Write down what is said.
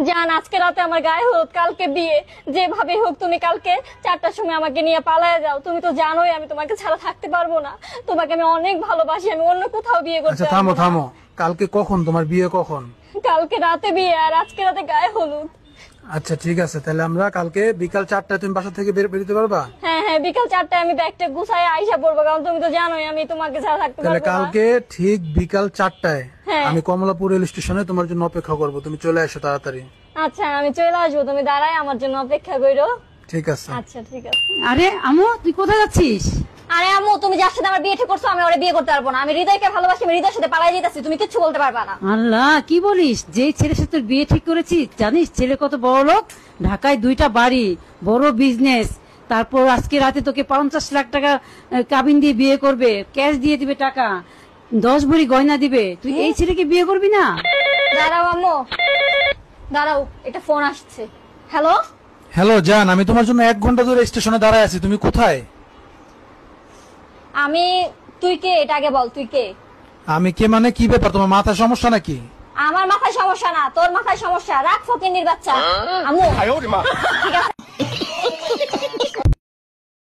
জান আজকে রাতে আমার গায়ে হলুদ, কালকে বিয়ে, যেভাবে হোক তুমি কালকে 4টার সময় আমাকে নিয়ে পালায় যাও। তুমি তো জানোই আমি তোমাকে ছাড়া থাকতে পারবো না, তোমাকে আমি অনেক ভালোবাসি, আমি অন্য কোথাও বিয়ে করতে আচ্ছা পারবো থামো না। থামো, কালকে কখন তোমার বিয়ে কখন? কালকে রাতে বিয়ে আর আজকে রাতে গায়ে হলুদ। আচ্ছা ঠিক আছে, তাহলে আমরা কালকে বিকাল 4টায় তুমি বাসা থেকে বেরোতে পারবা? হ্যাঁ হ্যাঁ, বিকাল 4টায় আমি ব্যাগটা গুছাই আইসা পড়বো, কারণ তুমি তো জানোই আমি তোমাকে ছাড়া থাকতে তাহলে পারবো না। কালকে ঠিক বিকাল 4টায় হ্যাঁ। আমি কমলাপুর রেল স্টেশনে তোমার জন্য অপেক্ষা করব, তুমি চলে আসো তাড়াতাড়ি। আচ্ছা আমি চলে আসবো, তুমি দাঁড়াই আমার জন্য অপেক্ষা করো। ঠিক আছে। আচ্ছা ঠিক আছে। আরে আমু, তুই কোথায় যাচ্ছিস? আরে আম্মু, তুমি যার সাথে আমার বিয়ে ঠিক করছো আমি ওরে বিয়ে করতে পারবো না। আমি হৃদয়কে ভালোবাসি, আমি হৃদয়ের সাথে পালাই যেতেছি, তুমি কিচ্ছু বলতে পারবা না। আল্লাহ, কি বলিস? যে ছেলের সাথে তোর বিয়ে ঠিক করেছিস, জানিস ছেলে কত বড় লোক? ঢাকায় 2টা বাড়ি, বড় বিজনেস। তারপর আজকে রাতে তোকে 50 লাখ টাকা কাবিন দিয়ে বিয়ে করবে, ক্যাশ দিয়ে দিবে টাকা, 10 ভরি গয়না দিবে। তুই এই ছেলেকে বিয়ে করবি না? দাঁড়াও আম্মু, দাঁড়াও, এটা ফোন আসছে। হ্যালো, হ্যালো জান, আমি তোমার জন্য 1 ঘন্টা ধরে স্টেশনে দাঁড়ায় আছি, তুমি কোথায়? আমি, তুই কে এটা আগে বল, তুই কে? আমি কে মানে? কি ব্যাপার, তোমার মাথায় সমস্যা নাকি? আমার মাথায় সমস্যা না, তোর মাথায় সমস্যা। রাখ ফকিন্নির বাচ্চা। আম্মু ঠিক আছে।